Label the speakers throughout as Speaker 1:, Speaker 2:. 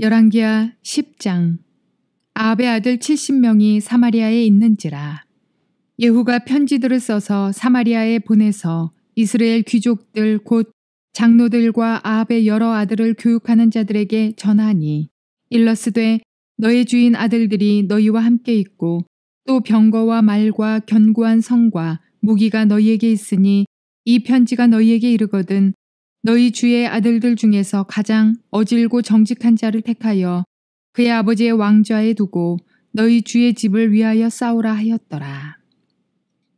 Speaker 1: 열왕기하 10장. 아합의 아들 70명이 사마리아에 있는지라. 예후가 편지들을 써서 사마리아에 보내서 이스라엘 귀족들 곧 장로들과 아합의 여러 아들을 교육하는 자들에게 전하니, 일러스되 너의 주인 아들들이 너희와 함께 있고 또 병거와 말과 견고한 성과 무기가 너희에게 있으니 이 편지가 너희에게 이르거든 너희 주의 아들들 중에서 가장 어질고 정직한 자를 택하여 그의 아버지의 왕좌에 두고 너희 주의 집을 위하여 싸우라 하였더라.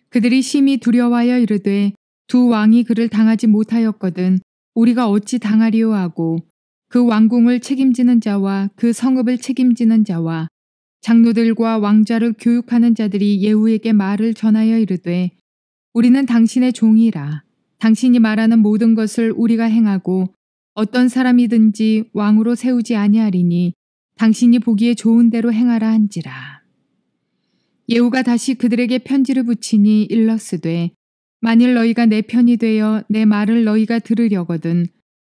Speaker 1: 그들이 심히 두려워하여 이르되 두 왕이 그를 당하지 못하였거든 우리가 어찌 당하리요 하고 그 왕궁을 책임지는 자와 그 성읍을 책임지는 자와 장로들과 왕좌를 교육하는 자들이 예후에게 말을 전하여 이르되 우리는 당신의 종이라. 당신이 말하는 모든 것을 우리가 행하고 어떤 사람이든지 왕으로 세우지 아니하리니 당신이 보기에 좋은 대로 행하라 한지라. 예후가 다시 그들에게 편지를 붙이니 일러스되 만일 너희가 내 편이 되어 내 말을 너희가 들으려거든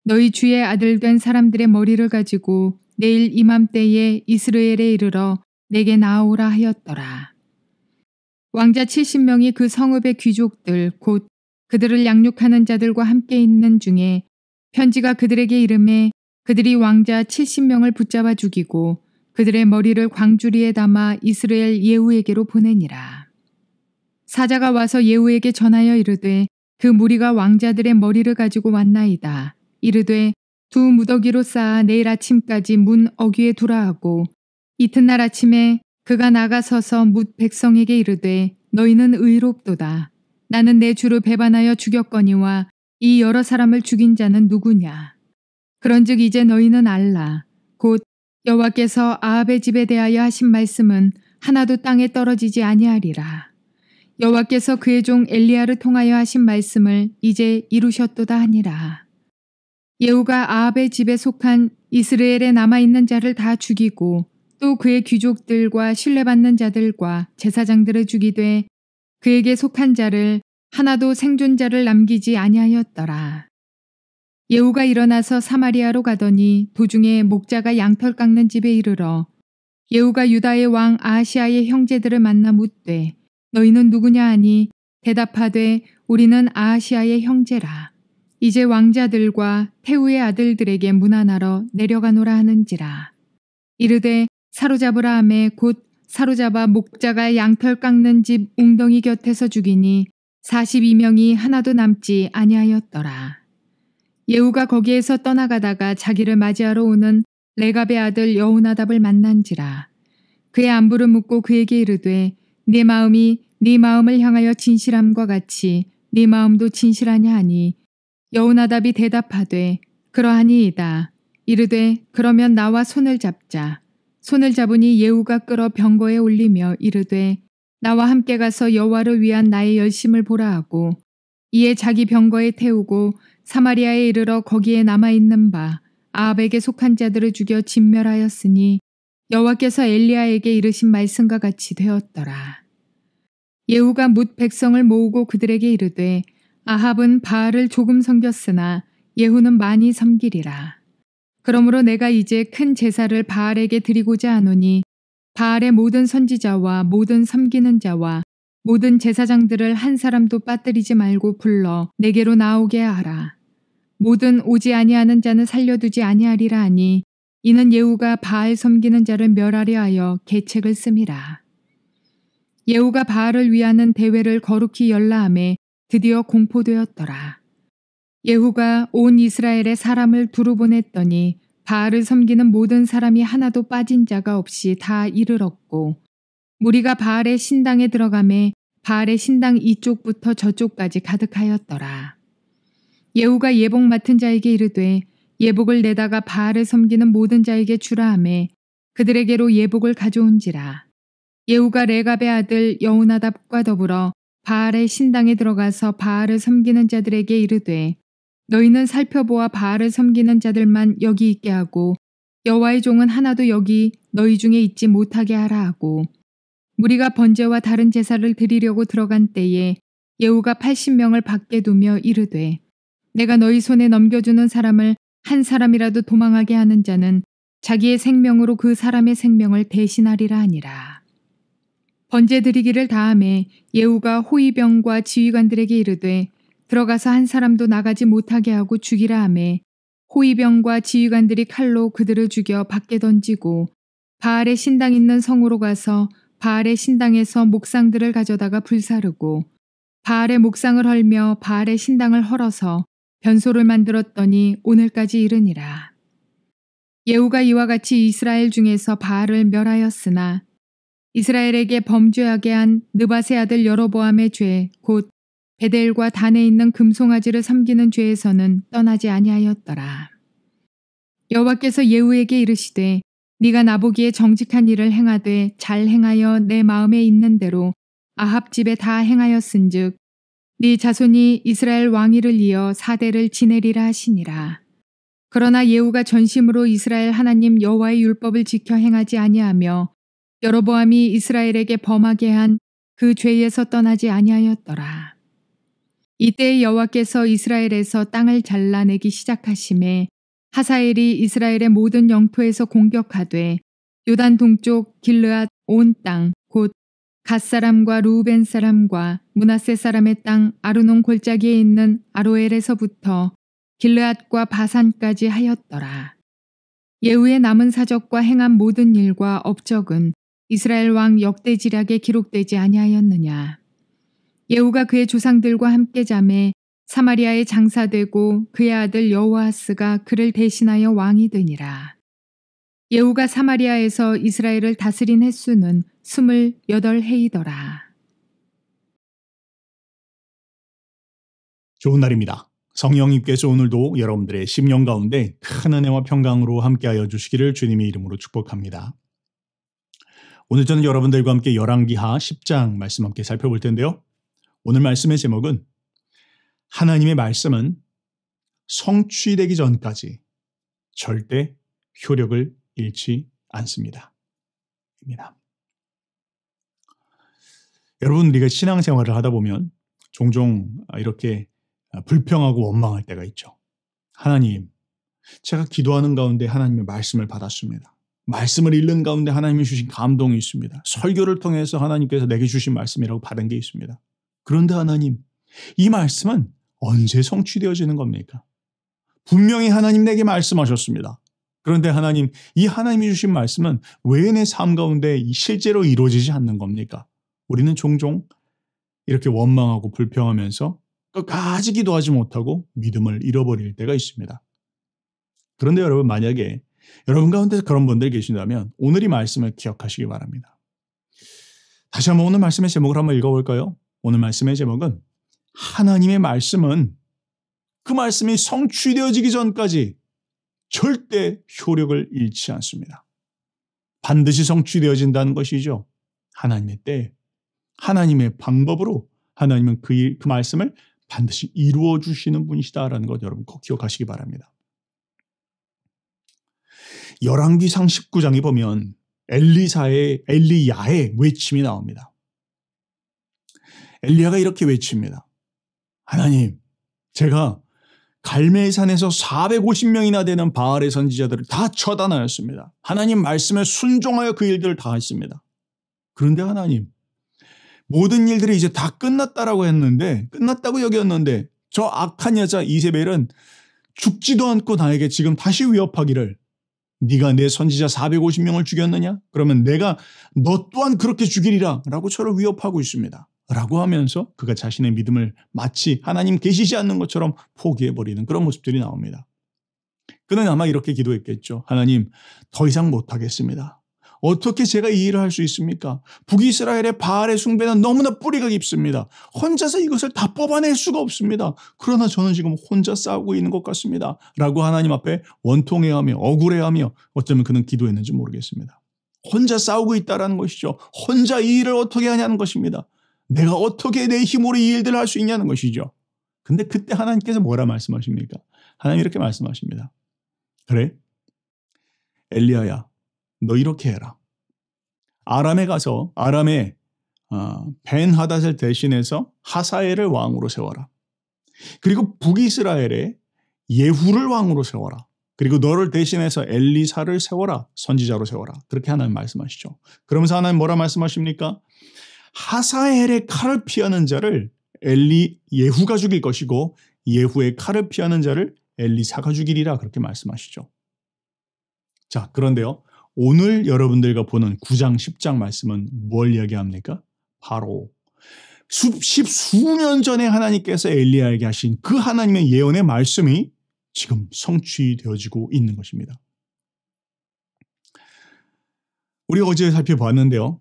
Speaker 1: 너희 주의 아들 된 사람들의 머리를 가지고 내일 이맘때에 이스라엘에 이르러 내게 나아오라 하였더라. 왕자 70명이 그 성읍의 귀족들 곧 그들을 양육하는 자들과 함께 있는 중에 편지가 그들에게 이르매 그들이 왕자 70명을 붙잡아 죽이고 그들의 머리를 광주리에 담아 이스라엘 예후에게로 보내니라. 사자가 와서 예후에게 전하여 이르되 그 무리가 왕자들의 머리를 가지고 왔나이다. 이르되 두 무더기로 쌓아 내일 아침까지 문 어귀에 두라 하고 이튿날 아침에 그가 나가서서 뭇 백성에게 이르되 너희는 의롭도다. 나는 내 주를 배반하여 죽였거니와 이 여러 사람을 죽인 자는 누구냐. 그런즉 이제 너희는 알라. 곧 여호와께서 아합의 집에 대하여 하신 말씀은 하나도 땅에 떨어지지 아니하리라. 여호와께서 그의 종 엘리야를 통하여 하신 말씀을 이제 이루셨도다 하니라. 예후가 아합의 집에 속한 이스라엘에 남아있는 자를 다 죽이고 또 그의 귀족들과 신뢰받는 자들과 제사장들을 죽이되 그에게 속한 자를 하나도 생존자를 남기지 아니하였더라. 예후가 일어나서 사마리아로 가더니 도중에 목자가 양털 깎는 집에 이르러 예후가 유다의 왕 아하시아의 형제들을 만나 묻되 너희는 누구냐 하니 대답하되 우리는 아하시아의 형제라. 이제 왕자들과 태후의 아들들에게 문안하러 내려가노라 하는지라. 이르되 사로잡으라 하매 곧 사로잡아 목자가 양털 깎는 집 웅덩이 곁에서 죽이니 42명이 하나도 남지 아니하였더라. 예후가 거기에서 떠나가다가 자기를 맞이하러 오는 레갑의 아들 여호나답을 만난지라. 그의 안부를 묻고 그에게 이르되 네 마음이 네 마음을 향하여 진실함과 같이 네 마음도 진실하냐 하니 여호나답이 대답하되 그러하니이다. 이르되 그러면 나와 손을 잡자. 손을 잡으니 예후가 끌어 병거에 올리며 이르되 나와 함께 가서 여호와를 위한 나의 열심을 보라 하고 이에 자기 병거에 태우고 사마리아에 이르러 거기에 남아있는 바 아합에게 속한 자들을 죽여 진멸하였으니 여호와께서 엘리야에게 이르신 말씀과 같이 되었더라. 예후가 뭇 백성을 모으고 그들에게 이르되 아합은 바알을 조금 섬겼으나 예후는 많이 섬기리라. 그러므로 내가 이제 큰 제사를 바알에게 드리고자 하노니 바알의 모든 선지자와 모든 섬기는 자와 모든 제사장들을 한 사람도 빠뜨리지 말고 불러 내게로 나오게 하라. 모든 오지 아니하는 자는 살려두지 아니하리라 하니 이는 예후가 바알 섬기는 자를 멸하려 하여 계책을 씀이라. 예후가 바알을 위하는 대회를 거룩히 열라하매 드디어 공포되었더라. 예후가 온 이스라엘에 사람을 두루 보냈더니 바알을 섬기는 모든 사람이 하나도 빠진 자가 없이 다 이르렀고 무리가 바알의 신당에 들어가매 바알의 신당 이쪽부터 저쪽까지 가득하였더라. 예후가 예복 맡은 자에게 이르되 예복을 내다가 바알을 섬기는 모든 자에게 주라 하매 그들에게로 예복을 가져온지라. 예후가 레갑의 아들 여호나답과 더불어 바알의 신당에 들어가서 바알을 섬기는 자들에게 이르되 너희는 살펴보아 바알을 섬기는 자들만 여기 있게 하고 여호와의 종은 하나도 여기 너희 중에 있지 못하게 하라 하고 무리가 번제와 다른 제사를 드리려고 들어간 때에 예후가 80명을 밖에 두며 이르되 내가 너희 손에 넘겨주는 사람을 한 사람이라도 도망하게 하는 자는 자기의 생명으로 그 사람의 생명을 대신하리라 하니라. 번제 드리기를 다함에 예후가 호위병과 지휘관들에게 이르되 들어가서 한 사람도 나가지 못하게 하고 죽이라 하매 호위병과 지휘관들이 칼로 그들을 죽여 밖에 던지고 바알의 신당 있는 성으로 가서 바알의 신당에서 목상들을 가져다가 불사르고 바알의 목상을 헐며 바알의 신당을 헐어서 변소를 만들었더니 오늘까지 이르니라. 예후가 이와 같이 이스라엘 중에서 바알을 멸하였으나 이스라엘에게 범죄하게 한 느밧의 아들 여로보암의 죄 곧 베델과 단에 있는 금송아지를 섬기는 죄에서는 떠나지 아니하였더라. 여호와께서 예후에게 이르시되 네가 나보기에 정직한 일을 행하되 잘 행하여 내 마음에 있는 대로 아합 집에 다 행하였은즉 네 자손이 이스라엘 왕위를 이어 4대를 지내리라 하시니라. 그러나 예후가 전심으로 이스라엘 하나님 여호와의 율법을 지켜 행하지 아니하며 여로보암이 이스라엘에게 범하게 한 그 죄에서 떠나지 아니하였더라. 이때 여호와께서 이스라엘에서 땅을 잘라내기 시작하심에 하사엘이 이스라엘의 모든 영토에서 공격하되 요단 동쪽 길르앗 온 땅 곧 갓 사람과 루벤 사람과 므낫세 사람의 땅 아르논 골짜기에 있는 아로엘에서부터 길르앗과 바산까지 하였더라. 예후의 남은 사적과 행한 모든 일과 업적은 이스라엘 왕 역대지략에 기록되지 아니하였느냐. 예후가 그의 조상들과 함께 잠에 사마리아에 장사되고 그의 아들 여호아스가 그를 대신하여 왕이 되니라. 예후가 사마리아에서 이스라엘을 다스린 횟수는 28해이더라.
Speaker 2: 좋은 날입니다. 성령님께서 오늘도 여러분들의 심령 가운데 큰 은혜와 평강으로 함께하여 주시기를 주님의 이름으로 축복합니다. 오늘 저는 여러분들과 함께 열왕기하 10장 말씀 함께 살펴볼 텐데요. 오늘 말씀의 제목은 하나님의 말씀은 성취되기 전까지 절대 효력을 잃지 않습니다. 입니다. 여러분, 우리가 신앙생활을 하다 보면 종종 이렇게 불평하고 원망할 때가 있죠. 하나님, 제가 기도하는 가운데 하나님의 말씀을 받았습니다. 말씀을 읽는 가운데 하나님이 주신 감동이 있습니다. 설교를 통해서 하나님께서 내게 주신 말씀이라고 받은 게 있습니다. 그런데 하나님, 이 말씀은 언제 성취되어지는 겁니까? 분명히 하나님 내게 말씀하셨습니다. 그런데 하나님, 이 하나님이 주신 말씀은 왜 내 삶 가운데 실제로 이루어지지 않는 겁니까? 우리는 종종 이렇게 원망하고 불평하면서 끝까지 기도하지 못하고 믿음을 잃어버릴 때가 있습니다. 그런데 여러분, 만약에 여러분 가운데 그런 분들이 계신다면 오늘 이 말씀을 기억하시기 바랍니다. 다시 한번 오늘 말씀의 제목을 한번 읽어볼까요? 오늘 말씀의 제목은 하나님의 말씀은 그 말씀이 성취되어지기 전까지 절대 효력을 잃지 않습니다. 반드시 성취되어진다는 것이죠. 하나님의 때, 하나님의 방법으로 하나님은 그 말씀을 반드시 이루어 주시는 분이시다라는 것 여러분 꼭 기억하시기 바랍니다. 열왕기상 19장에 보면 엘리야의 외침이 나옵니다. 엘리야가 이렇게 외칩니다. 하나님, 제가 갈멜산에서 450명이나 되는 바알의 선지자들을 다 처단하였습니다. 하나님 말씀에 순종하여 그 일들을 다 했습니다. 그런데 하나님, 모든 일들이 이제 다 끝났다고 여겼는데 저 악한 여자 이세벨은 죽지도 않고 나에게 지금 다시 위협하기를 네가 내 선지자 450명을 죽였느냐? 그러면 내가 너 또한 그렇게 죽이리라 라고 저를 위협하고 있습니다. 라고 하면서 그가 자신의 믿음을 마치 하나님 계시지 않는 것처럼 포기해버리는 그런 모습들이 나옵니다. 그는 아마 이렇게 기도했겠죠. 하나님, 더 이상 못하겠습니다. 어떻게 제가 이 일을 할 수 있습니까? 북이스라엘의 바알의 숭배는 너무나 뿌리가 깊습니다. 혼자서 이것을 다 뽑아낼 수가 없습니다. 그러나 저는 지금 혼자 싸우고 있는 것 같습니다. 라고 하나님 앞에 원통해하며 억울해하며 어쩌면 그는 기도했는지 모르겠습니다. 혼자 싸우고 있다는 것이죠. 혼자 이 일을 어떻게 하냐는 것입니다. 내가 어떻게 내 힘으로 이 일들을 할 수 있냐는 것이죠. 근데 그때 하나님께서 뭐라 말씀하십니까? 하나님 이렇게 말씀하십니다. 그래? 엘리야야, 너 이렇게 해라. 아람에 가서 아람에 벤하닷을 대신해서 하사엘을 왕으로 세워라. 그리고 북이스라엘에 예후를 왕으로 세워라. 그리고 너를 대신해서 엘리사를 세워라. 선지자로 세워라. 그렇게 하나님 말씀하시죠. 그러면서 하나님 뭐라 말씀하십니까? 하사엘의 칼을 피하는 자를 예후가 죽일 것이고 예후의 칼을 피하는 자를 엘리사가 죽이리라. 그렇게 말씀하시죠. 자, 그런데요. 오늘 여러분들과 보는 9장, 10장 말씀은 뭘 이야기합니까? 바로 십수년 전에 하나님께서 엘리야에게 하신 그 하나님의 예언의 말씀이 지금 성취되어지고 있는 것입니다. 우리가 어제 살펴봤는데요.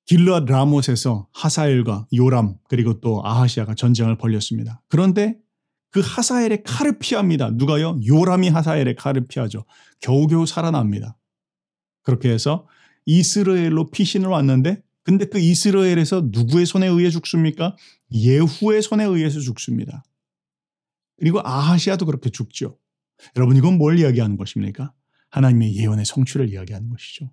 Speaker 2: 길르앗 라못에서 하사엘과 요람 그리고 또 아하시아가 전쟁을 벌였습니다. 그런데 그 하사엘의 칼을 피합니다. 누가요? 요람이 하사엘의 칼을 피하죠. 겨우겨우 살아납니다. 그렇게 해서 이스라엘로 피신을 왔는데 근데 그 이스라엘에서 누구의 손에 의해 죽습니까? 예후의 손에 의해서 죽습니다. 그리고 아하시아도 그렇게 죽죠. 여러분 이건 뭘 이야기하는 것입니까? 하나님의 예언의 성취를 이야기하는 것이죠.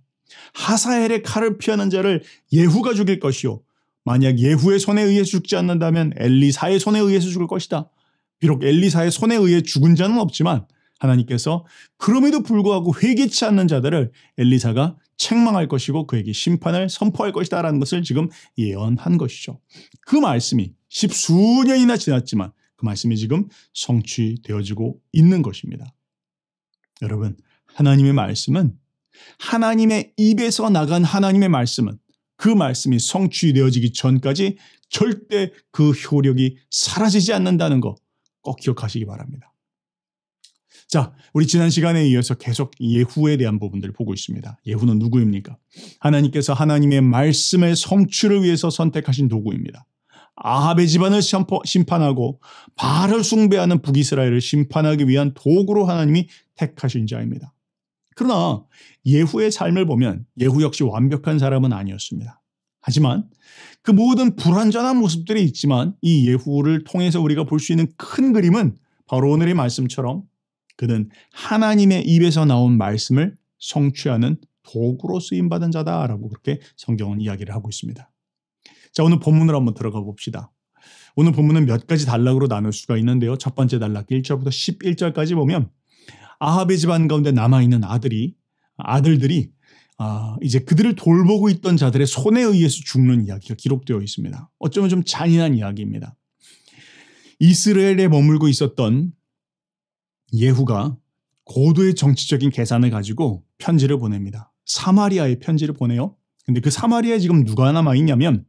Speaker 2: 하사엘의 칼을 피하는 자를 예후가 죽일 것이요. 만약 예후의 손에 의해서 죽지 않는다면 엘리사의 손에 의해서 죽을 것이다. 비록 엘리사의 손에 의해 죽은 자는 없지만 하나님께서 그럼에도 불구하고 회개치 않는 자들을 엘리사가 책망할 것이고 그에게 심판을 선포할 것이다 라는 것을 지금 예언한 것이죠. 그 말씀이 십수년이나 지났지만 그 말씀이 지금 성취되어지고 있는 것입니다. 여러분 하나님의 말씀은 하나님의 입에서 나간 하나님의 말씀은 그 말씀이 성취되어지기 전까지 절대 그 효력이 사라지지 않는다는 거 꼭 기억하시기 바랍니다. 자, 우리 지난 시간에 이어서 계속 예후에 대한 부분들을 보고 있습니다. 예후는 누구입니까? 하나님께서 하나님의 말씀의 성취를 위해서 선택하신 도구입니다. 아합의 집안을 심판하고 바알을 숭배하는 북이스라엘을 심판하기 위한 도구로 하나님이 택하신 자입니다. 그러나 예후의 삶을 보면 예후 역시 완벽한 사람은 아니었습니다. 하지만 그 모든 불완전한 모습들이 있지만 이 예후를 통해서 우리가 볼 수 있는 큰 그림은 바로 오늘의 말씀처럼 그는 하나님의 입에서 나온 말씀을 성취하는 도구로 쓰임받은 자다라고 그렇게 성경은 이야기를 하고 있습니다. 자, 오늘 본문으로 한번 들어가 봅시다. 오늘 본문은 몇 가지 단락으로 나눌 수가 있는데요. 첫 번째 단락 1절부터 11절까지 보면 아합의 집안 가운데 남아있는 아들들이 이제 그들을 돌보고 있던 자들의 손에 의해서 죽는 이야기가 기록되어 있습니다. 어쩌면 좀 잔인한 이야기입니다. 이스라엘에 머물고 있었던 예후가 고도의 정치적인 계산을 가지고 편지를 보냅니다. 사마리아에 편지를 보내요. 근데 그 사마리아에 지금 누가 남아있냐면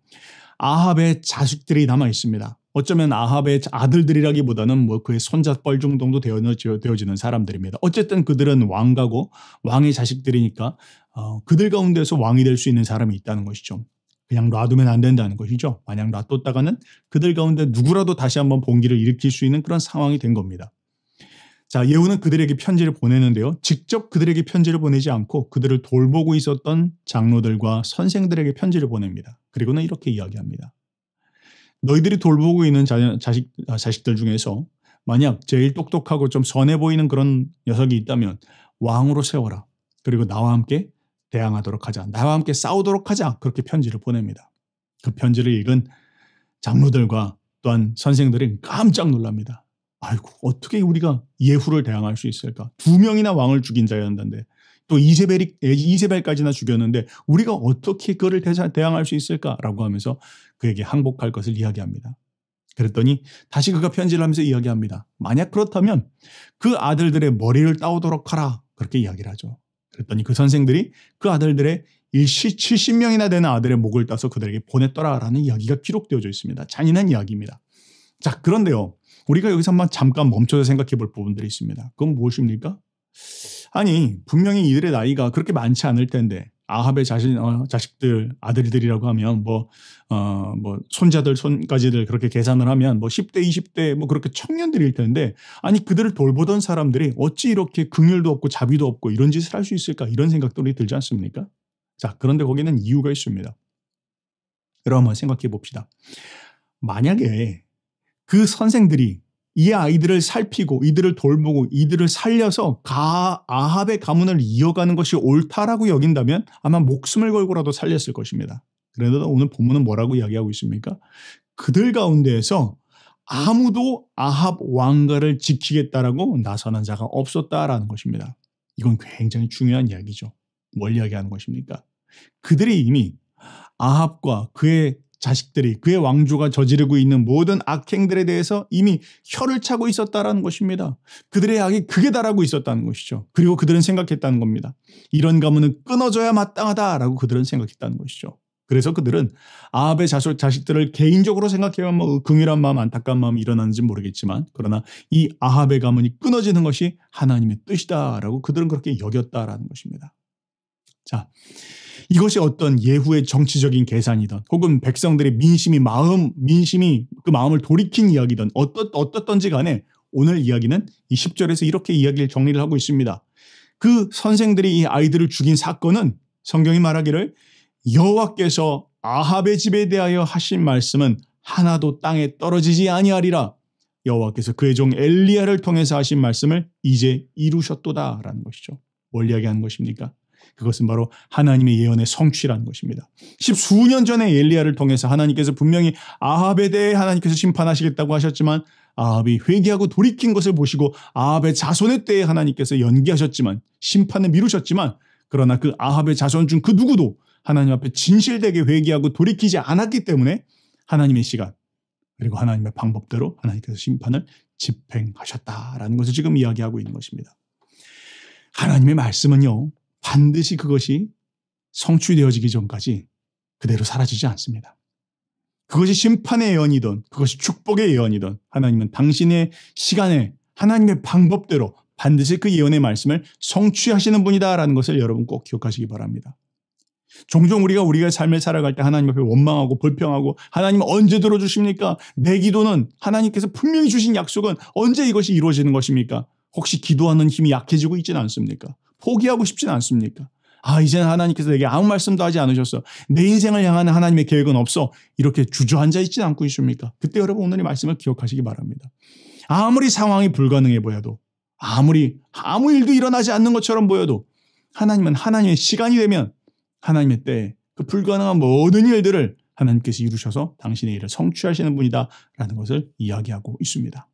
Speaker 2: 아합의 자식들이 남아있습니다. 어쩌면 아합의 아들들이라기보다는 뭐 그의 손자뻘 정도 되어지는 사람들입니다. 어쨌든 그들은 왕가고 왕의 자식들이니까 그들 가운데서 왕이 될 수 있는 사람이 있다는 것이죠. 그냥 놔두면 안 된다는 것이죠. 만약 놔뒀다가는 그들 가운데 누구라도 다시 한번 봉기를 일으킬 수 있는 그런 상황이 된 겁니다. 자, 예후는 그들에게 편지를 보내는데요. 직접 그들에게 편지를 보내지 않고 그들을 돌보고 있었던 장로들과 선생들에게 편지를 보냅니다. 그리고는 이렇게 이야기합니다. 너희들이 돌보고 있는 자식들 중에서 만약 제일 똑똑하고 좀 선해 보이는 그런 녀석이 있다면 왕으로 세워라. 그리고 나와 함께 대항하도록 하자. 나와 함께 싸우도록 하자. 그렇게 편지를 보냅니다. 그 편지를 읽은 장로들과 또한 선생들이 깜짝 놀랍니다. 아이고, 어떻게 우리가 예후를 대항할 수 있을까? 2명이나 왕을 죽인 자였는데 또 이세벨까지나 죽였는데 우리가 어떻게 그를 대항할 수 있을까라고 하면서 그에게 항복할 것을 이야기합니다. 그랬더니 다시 그가 편지를 하면서 이야기합니다. 만약 그렇다면 그 아들들의 머리를 따오도록 하라. 그렇게 이야기를 하죠. 그랬더니 그 선생들이 그 아들들의 일시 70명이나 되는 아들의 목을 따서 그들에게 보냈더라라는 이야기가 기록되어져 있습니다. 잔인한 이야기입니다. 자, 그런데요. 우리가 여기서 한번 잠깐 멈춰서 생각해 볼 부분들이 있습니다. 그건 무엇입니까? 아니, 분명히 이들의 나이가 그렇게 많지 않을 텐데 아합의 자식들, 아들들이라고 하면 뭐 손자들, 손까지들 그렇게 계산을 하면 뭐 10대, 20대 뭐 그렇게 청년들일 텐데 아니, 그들을 돌보던 사람들이 어찌 이렇게 긍휼도 없고 자비도 없고 이런 짓을 할 수 있을까? 이런 생각들이 들지 않습니까? 자, 그런데 거기는 이유가 있습니다. 여러분 한번 생각해 봅시다. 만약에 그 선생들이 이 아이들을 살피고 이들을 돌보고 이들을 살려서 아합의 가문을 이어가는 것이 옳다라고 여긴다면 아마 목숨을 걸고라도 살렸을 것입니다. 그래도 오늘 본문은 뭐라고 이야기하고 있습니까? 그들 가운데에서 아무도 아합 왕가를 지키겠다라고 나서는 자가 없었다라는 것입니다. 이건 굉장히 중요한 이야기죠. 뭘 이야기하는 것입니까? 그들이 이미 아합과 그의 자식들이, 그의 왕조가 저지르고 있는 모든 악행들에 대해서 이미 혀를 차고 있었다라는 것입니다. 그들의 악이 극에 달하고 있었다는 것이죠. 그리고 그들은 생각했다는 겁니다. 이런 가문은 끊어져야 마땅하다라고 그들은 생각했다는 것이죠. 그래서 그들은 아합의 자식들을 개인적으로 생각해야 긍휼한 마음, 안타까운 마음이 일어나는지 모르겠지만, 그러나 이 아합의 가문이 끊어지는 것이 하나님의 뜻이다라고 그들은 그렇게 여겼다라는 것입니다. 자, 이것이 어떤 예후의 정치적인 계산이든 혹은 백성들의 민심이 그 마음을 돌이킨 이야기든 어떻든지 간에 오늘 이야기는 이 10절에서 이렇게 이야기를 정리를 하고 있습니다. 그 선생들이 이 아이들을 죽인 사건은 성경이 말하기를 여호와께서 아합의 집에 대하여 하신 말씀은 하나도 땅에 떨어지지 아니하리라. 여호와께서 그의 종 엘리야를 통해서 하신 말씀을 이제 이루셨도다라는 것이죠. 뭘 이야기하는 것입니까? 그것은 바로 하나님의 예언의 성취라는 것입니다. 십수년 전에 엘리야를 통해서 하나님께서 분명히 아합에 대해 하나님께서 심판하시겠다고 하셨지만 아합이 회개하고 돌이킨 것을 보시고 아합의 자손의 때에 하나님께서 연기하셨지만 심판을 미루셨지만 그러나 그 아합의 자손 중 그 누구도 하나님 앞에 진실되게 회개하고 돌이키지 않았기 때문에 하나님의 시간 그리고 하나님의 방법대로 하나님께서 심판을 집행하셨다라는 것을 지금 이야기하고 있는 것입니다. 하나님의 말씀은요. 반드시 그것이 성취되어지기 전까지 그대로 사라지지 않습니다. 그것이 심판의 예언이든 그것이 축복의 예언이든 하나님은 당신의 시간에 하나님의 방법대로 반드시 그 예언의 말씀을 성취하시는 분이다라는 것을 여러분 꼭 기억하시기 바랍니다. 종종 우리가 삶을 살아갈 때 하나님 앞에 원망하고 불평하고 하나님 언제 들어주십니까? 내 기도는 하나님께서 분명히 주신 약속은 언제 이것이 이루어지는 것입니까? 혹시 기도하는 힘이 약해지고 있지는 않습니까? 포기하고 싶지는 않습니까? 이제는 하나님께서 내게 아무 말씀도 하지 않으셨어. 내 인생을 향하는 하나님의 계획은 없어. 이렇게 주저앉아 있지는 않고 있습니까? 그때 여러분 오늘 이 말씀을 기억하시기 바랍니다. 아무리 상황이 불가능해 보여도 아무 일도 일어나지 않는 것처럼 보여도 하나님은 하나님의 시간이 되면 하나님의 때에 그 불가능한 모든 일들을 하나님께서 이루셔서 당신의 일을 성취하시는 분이다라는 것을 이야기하고 있습니다.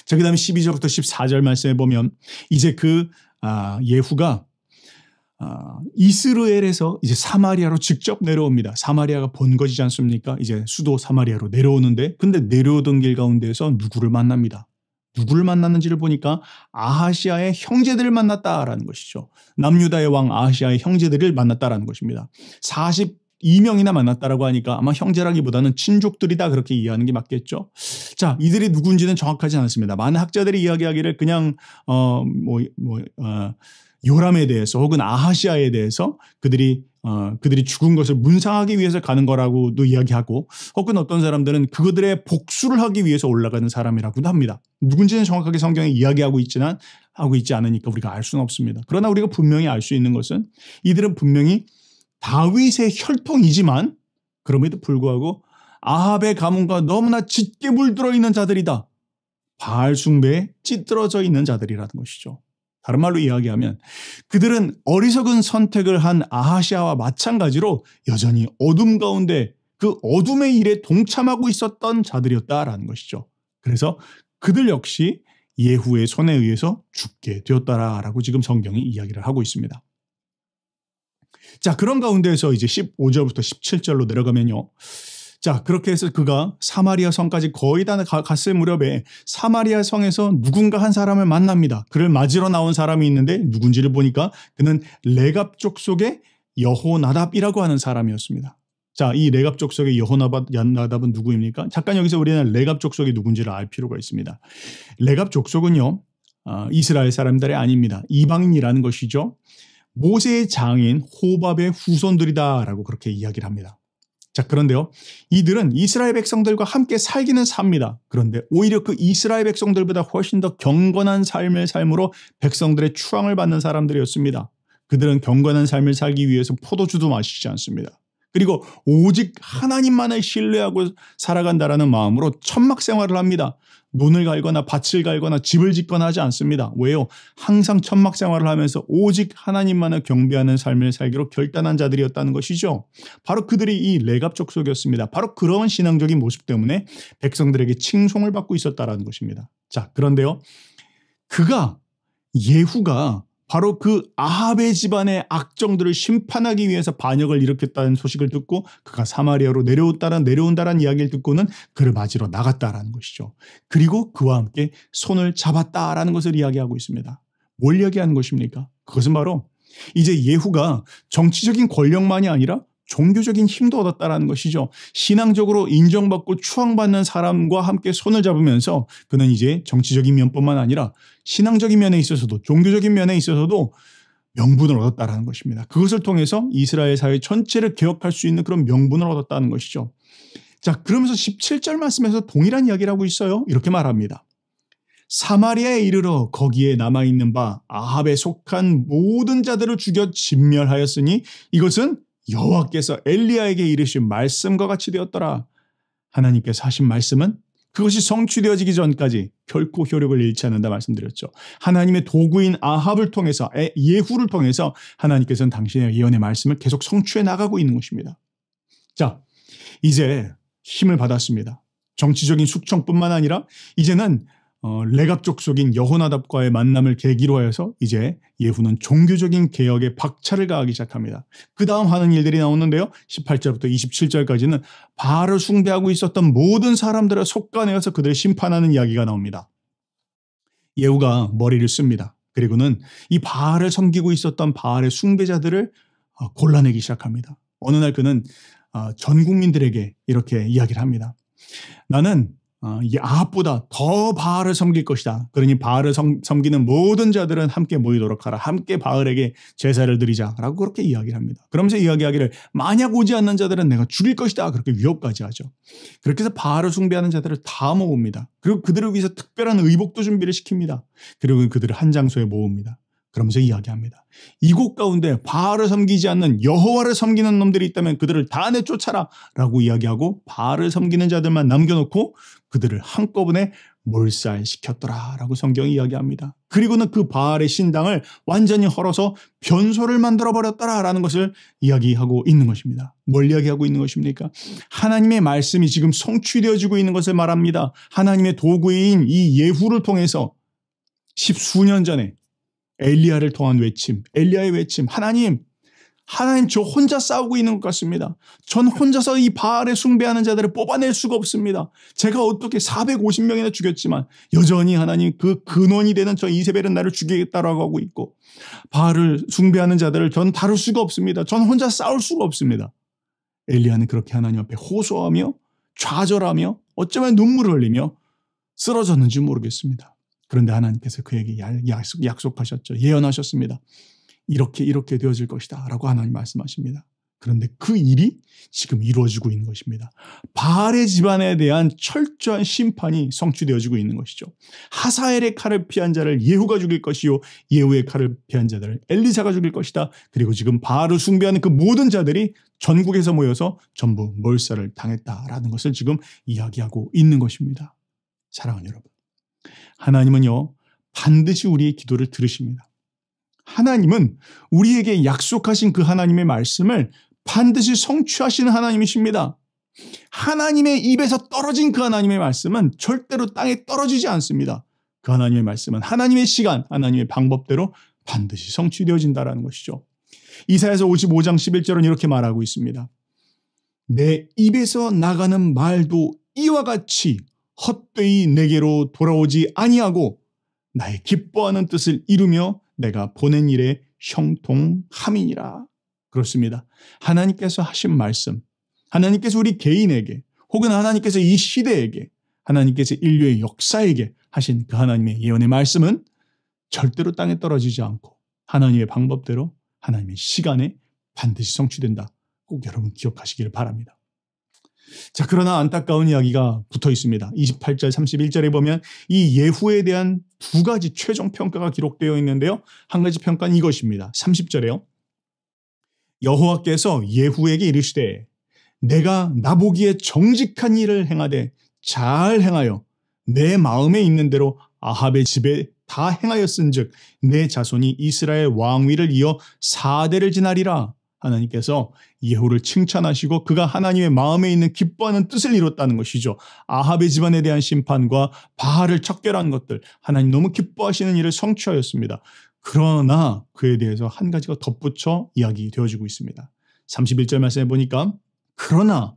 Speaker 2: 자, 그 다음에 12절부터 14절 말씀에 보면 이제 예후가 이스라엘에서 이제 사마리아로 직접 내려옵니다. 사마리아가 번거지지 않습니까? 이제 수도 사마리아로 내려오는데 근데 내려오던 길 가운데에서 누구를 만납니다. 누구를 만났는지를 보니까 아하시아의 형제들을 만났다라는 것이죠. 남유다의 왕 아하시아의 형제들을 만났다라는 것입니다. 42명이나 만났다라고 하니까 아마 형제라기보다는 친족들이다 그렇게 이해하는 게 맞겠죠. 자, 이들이 누군지는 정확하지 않습니다. 많은 학자들이 이야기하기를 그냥 요람에 대해서 혹은 아하시아에 대해서 그들이 죽은 것을 문상하기 위해서 가는 거라고도 이야기하고 혹은 어떤 사람들은 그들의 복수를 하기 위해서 올라가는 사람이라고도 합니다. 누군지는 정확하게 성경에 이야기하고 있지 않으니까 우리가 알 수는 없습니다. 그러나 우리가 분명히 알 수 있는 것은 이들은 분명히 다윗의 혈통이지만 그럼에도 불구하고 아합의 가문과 너무나 짙게 물들어 있는 자들이다. 바알 숭배에 찌들어져 있는 자들이라는 것이죠. 다른 말로 이야기하면 그들은 어리석은 선택을 한 아하시아와 마찬가지로 여전히 어둠 가운데 그 어둠의 일에 동참하고 있었던 자들이었다라는 것이죠. 그래서 그들 역시 예후의 손에 의해서 죽게 되었다라고 지금 성경이 이야기를 하고 있습니다. 자, 그런 가운데에서 이제 15절부터 17절로 내려가면요. 자, 그렇게 해서 그가 사마리아 성까지 거의 다 갔을 무렵에 사마리아 성에서 누군가 한 사람을 만납니다. 그를 맞으러 나온 사람이 있는데 누군지를 보니까 그는 레갑 족속의 여호나답이라고 하는 사람이었습니다. 자, 이 레갑 족속의 여호나답은 누구입니까? 잠깐 여기서 우리는 레갑 족속이 누군지를 알 필요가 있습니다. 레갑 족속은요, 이스라엘 사람들이 아닙니다. 이방인이라는 것이죠. 모세의 장인 호밥의 후손들이다라고 그렇게 이야기를 합니다. 자, 그런데요. 이들은 이스라엘 백성들과 함께 살기는 삽니다. 그런데 오히려 그 이스라엘 백성들보다 훨씬 더 경건한 삶을 삶으로 백성들의 추앙을 받는 사람들이었습니다. 그들은 경건한 삶을 살기 위해서 포도주도 마시지 않습니다. 그리고 오직 하나님만을 신뢰하고 살아간다라는 마음으로 천막 생활을 합니다. 논을 갈거나 밭을 갈거나 집을 짓거나 하지 않습니다. 왜요? 항상 천막 생활을 하면서 오직 하나님만을 경배하는 삶을 살기로 결단한 자들이었다는 것이죠. 바로 그들이 이 레갑 족속이었습니다. 바로 그런 신앙적인 모습 때문에 백성들에게 칭송을 받고 있었다는 것입니다. 자, 그런데요. 예후가 바로 그 아합의 집안의 악정들을 심판하기 위해서 반역을 일으켰다는 소식을 듣고 그가 사마리아로 내려온다라는 이야기를 듣고는 그를 맞으러 나갔다라는 것이죠. 그리고 그와 함께 손을 잡았다라는 것을 이야기하고 있습니다. 뭘 이야기하는 것입니까? 그것은 바로 이제 예후가 정치적인 권력만이 아니라 종교적인 힘도 얻었다라는 것이죠. 신앙적으로 인정받고 추앙받는 사람과 함께 손을 잡으면서 그는 이제 정치적인 면뿐만 아니라 신앙적인 면에 있어서도 종교적인 면에 있어서도 명분을 얻었다라는 것입니다. 그것을 통해서 이스라엘 사회 전체를 개혁할 수 있는 그런 명분을 얻었다는 것이죠. 자, 그러면서 17절 말씀에서 동일한 이야기를 하고 있어요. 이렇게 말합니다. 사마리아에 이르러 거기에 남아있는 바 아합에 속한 모든 자들을 죽여 진멸하였으니 이것은 여호와께서 엘리야에게 이르신 말씀과 같이 되었더라. 하나님께서 하신 말씀은 그것이 성취되어지기 전까지 결코 효력을 잃지 않는다 말씀드렸죠. 하나님의 도구인 아합을 통해서 예후를 통해서 하나님께서는 당신의 예언의 말씀을 계속 성취해 나가고 있는 것입니다. 자, 이제 힘을 받았습니다. 정치적인 숙청뿐만 아니라 이제는 레갑 족속인 여호나답과의 만남을 계기로 하여서 이제 예후는 종교적인 개혁에 박차를 가하기 시작합니다. 그 다음 하는 일들이 나오는데요. 18절부터 27절까지는 바알을 숭배하고 있었던 모든 사람들을 속가내어서 그들을 심판하는 이야기가 나옵니다. 예후가 머리를 씁니다. 그리고는 이 바알을 섬기고 있었던 바알의 숭배자들을 골라내기 시작합니다. 어느 날 그는 전 국민들에게 이렇게 이야기를 합니다. 나는 이 아합보다 더 바알을 섬길 것이다. 그러니 바알을 섬기는 모든 자들은 함께 모이도록 하라. 함께 바알에게 제사를 드리자라고 그렇게 이야기를 합니다. 그러면서 이야기하기를 만약 오지 않는 자들은 내가 죽일 것이다. 그렇게 위협까지 하죠. 그렇게 해서 바알을 숭배하는 자들을 다 모읍니다. 그리고 그들을 위해서 특별한 의복도 준비를 시킵니다. 그리고 그들을 한 장소에 모읍니다. 그러면서 이야기합니다. 이곳 가운데 바알을 섬기지 않는 여호와를 섬기는 놈들이 있다면 그들을 다 내쫓아라 라고 이야기하고 바알을 섬기는 자들만 남겨놓고 그들을 한꺼번에 몰살시켰더라 라고 성경이 이야기합니다. 그리고는 그 바알의 신당을 완전히 헐어서 변소를 만들어버렸더라 라는 것을 이야기하고 있는 것입니다. 뭘 이야기하고 있는 것입니까? 하나님의 말씀이 지금 성취되어지고 있는 것을 말합니다. 하나님의 도구인 이 예후를 통해서 10수년 전에 엘리야를 통한 외침, 엘리야의 외침, 하나님 저 혼자 싸우고 있는 것 같습니다. 전 혼자서 이 바알에 숭배하는 자들을 뽑아낼 수가 없습니다. 제가 어떻게 450명이나 죽였지만 여전히 하나님 그 근원이 되는 저 이세벨은 나를 죽이겠다라고 하고 있고 바알을 숭배하는 자들을 전 다룰 수가 없습니다. 전 혼자 싸울 수가 없습니다. 엘리야는 그렇게 하나님 앞에 호소하며 좌절하며 어쩌면 눈물을 흘리며 쓰러졌는지 모르겠습니다. 그런데 하나님께서 그에게 약속하셨죠. 예언하셨습니다. 이렇게 되어질 것이다 라고 하나님 말씀하십니다. 그런데 그 일이 지금 이루어지고 있는 것입니다. 바알의 집안에 대한 철저한 심판이 성취되어지고 있는 것이죠. 하사엘의 칼을 피한 자를 예후가 죽일 것이요 예후의 칼을 피한 자들을 엘리사가 죽일 것이다. 그리고 지금 바알을 숭배하는 그 모든 자들이 전국에서 모여서 전부 몰살을 당했다라는 것을 지금 이야기하고 있는 것입니다. 사랑하는 여러분, 하나님은요 반드시 우리의 기도를 들으십니다. 하나님은 우리에게 약속하신 그 하나님의 말씀을 반드시 성취하시는 하나님이십니다. 하나님의 입에서 떨어진 그 하나님의 말씀은 절대로 땅에 떨어지지 않습니다. 그 하나님의 말씀은 하나님의 시간, 하나님의 방법대로 반드시 성취되어진다는 것이죠. 이사야서 55장 11절은 이렇게 말하고 있습니다. 내 입에서 나가는 말도 이와 같이 헛되이 내게로 돌아오지 아니하고 나의 기뻐하는 뜻을 이루며 내가 보낸 일에 형통함이니라. 그렇습니다. 하나님께서 하신 말씀, 하나님께서 우리 개인에게 혹은 하나님께서 이 시대에게 하나님께서 인류의 역사에게 하신 그 하나님의 예언의 말씀은 절대로 땅에 떨어지지 않고 하나님의 방법대로 하나님의 시간에 반드시 성취된다. 꼭 여러분 기억하시기를 바랍니다. 자, 그러나 안타까운 이야기가 붙어 있습니다. 28절, 31절에 보면 이 예후에 대한 두 가지 최종 평가가 기록되어 있는데요. 한 가지 평가는 이것입니다. 30절에요. 여호와께서 예후에게 이르시되 내가 나보기에 정직한 일을 행하되 잘 행하여 내 마음에 있는 대로 아합의 집에 다 행하였은즉 내 자손이 이스라엘 왕위를 이어 4대를 지나리라. 하나님께서 예후를 칭찬하시고 그가 하나님의 마음에 있는 기뻐하는 뜻을 이뤘다는 것이죠. 아합의 집안에 대한 심판과 바알을 척결한 것들, 하나님 너무 기뻐하시는 일을 성취하였습니다. 그러나 그에 대해서 한 가지가 덧붙여 이야기되어지고 있습니다. 31절 말씀해 보니까 그러나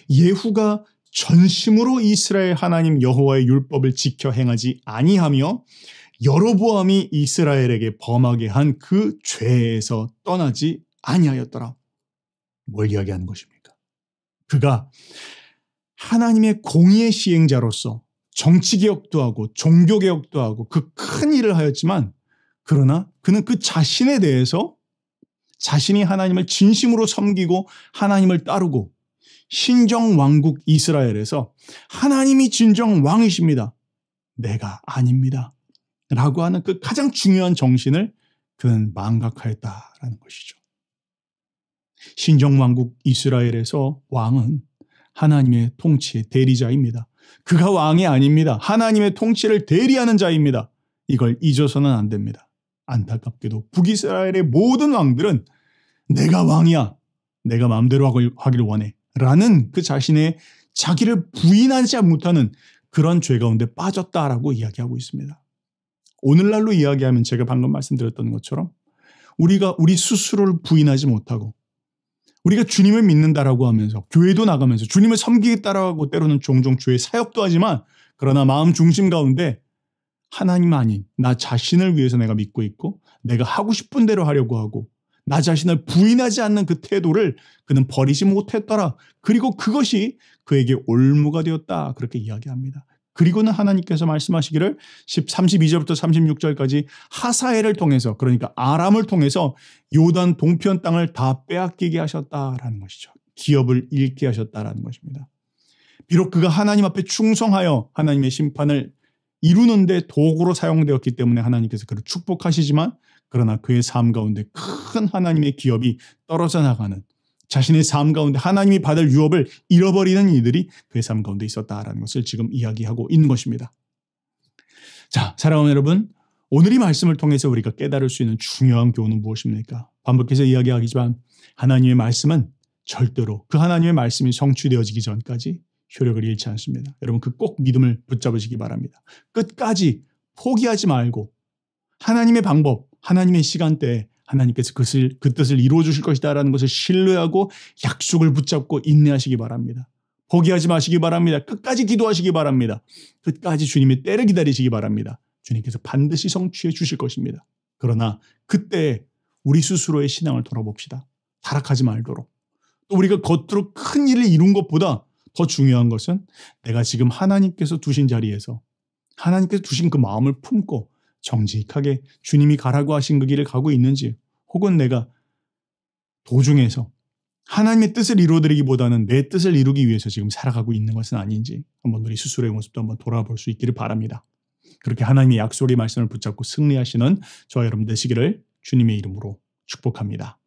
Speaker 2: 예후가 전심으로 이스라엘 하나님 여호와의 율법을 지켜 행하지 아니하며 여로보암이 이스라엘에게 범하게 한 그 죄에서 떠나지 아니하였더라. 뭘 이야기하는 것입니까? 그가 하나님의 공의의 시행자로서 정치개혁도 하고 종교개혁도 하고 그 큰 일을 하였지만 그러나 그는 그 자신에 대해서 자신이 하나님을 진심으로 섬기고 하나님을 따르고 신정왕국 이스라엘에서 하나님이 진정 왕이십니다. 내가 아닙니다. 라고 하는 그 가장 중요한 정신을 그는 망각하였다라는 것이죠. 신정왕국 이스라엘에서 왕은 하나님의 통치의 대리자입니다. 그가 왕이 아닙니다. 하나님의 통치를 대리하는 자입니다. 이걸 잊어서는 안 됩니다. 안타깝게도 북이스라엘의 모든 왕들은 내가 왕이야. 내가 마음대로 하기를 원해. 라는 그 자신의 자기를 부인하지 못하는 그런 죄 가운데 빠졌다라고 이야기하고 있습니다. 오늘날로 이야기하면 제가 방금 말씀드렸던 것처럼 우리가 우리 스스로를 부인하지 못하고 우리가 주님을 믿는다라고 하면서 교회도 나가면서 주님을 섬기겠다라고 때로는 종종 주의 사역도 하지만 그러나 마음 중심 가운데 하나님 아닌 나 자신을 위해서 내가 믿고 있고 내가 하고 싶은 대로 하려고 하고 나 자신을 부인하지 않는 그 태도를 그는 버리지 못했더라. 그리고 그것이 그에게 올무가 되었다. 그렇게 이야기합니다. 그리고는 하나님께서 말씀하시기를 32절부터 36절까지 하사엘을 통해서 그러니까 아람을 통해서 요단 동편 땅을 다 빼앗기게 하셨다라는 것이죠. 기업을 잃게 하셨다라는 것입니다. 비록 그가 하나님 앞에 충성하여 하나님의 심판을 이루는데 도구로 사용되었기 때문에 하나님께서 그를 축복하시지만 그러나 그의 삶 가운데 큰 하나님의 기업이 떨어져 나가는 자신의 삶 가운데 하나님이 받을 유업을 잃어버리는 이들이 그의 삶 가운데 있었다라는 것을 지금 이야기하고 있는 것입니다. 자, 사랑하는 여러분, 오늘 이 말씀을 통해서 우리가 깨달을 수 있는 중요한 교훈은 무엇입니까? 반복해서 이야기하지만 하나님의 말씀은 절대로 그 하나님의 말씀이 성취되어지기 전까지 효력을 잃지 않습니다. 여러분 그 꼭 믿음을 붙잡으시기 바랍니다. 끝까지 포기하지 말고 하나님의 방법, 하나님의 시간대에 하나님께서 그 뜻을 이루어 주실 것이다라는 것을 신뢰하고 약속을 붙잡고 인내하시기 바랍니다. 포기하지 마시기 바랍니다. 끝까지 기도하시기 바랍니다. 끝까지 주님의 때를 기다리시기 바랍니다. 주님께서 반드시 성취해 주실 것입니다. 그러나 그때 우리 스스로의 신앙을 돌아봅시다. 타락하지 말도록. 또 우리가 겉으로 큰 일을 이룬 것보다 더 중요한 것은 내가 지금 하나님께서 두신 자리에서 하나님께서 두신 그 마음을 품고 정직하게 주님이 가라고 하신 그 길을 가고 있는지 혹은 내가 도중에서 하나님의 뜻을 이루어드리기보다는 내 뜻을 이루기 위해서 지금 살아가고 있는 것은 아닌지 한번 우리 스스로의 모습도 한번 돌아볼 수 있기를 바랍니다. 그렇게 하나님의 약속의 말씀을 붙잡고 승리하시는 저와 여러분 되시기를 주님의 이름으로 축복합니다.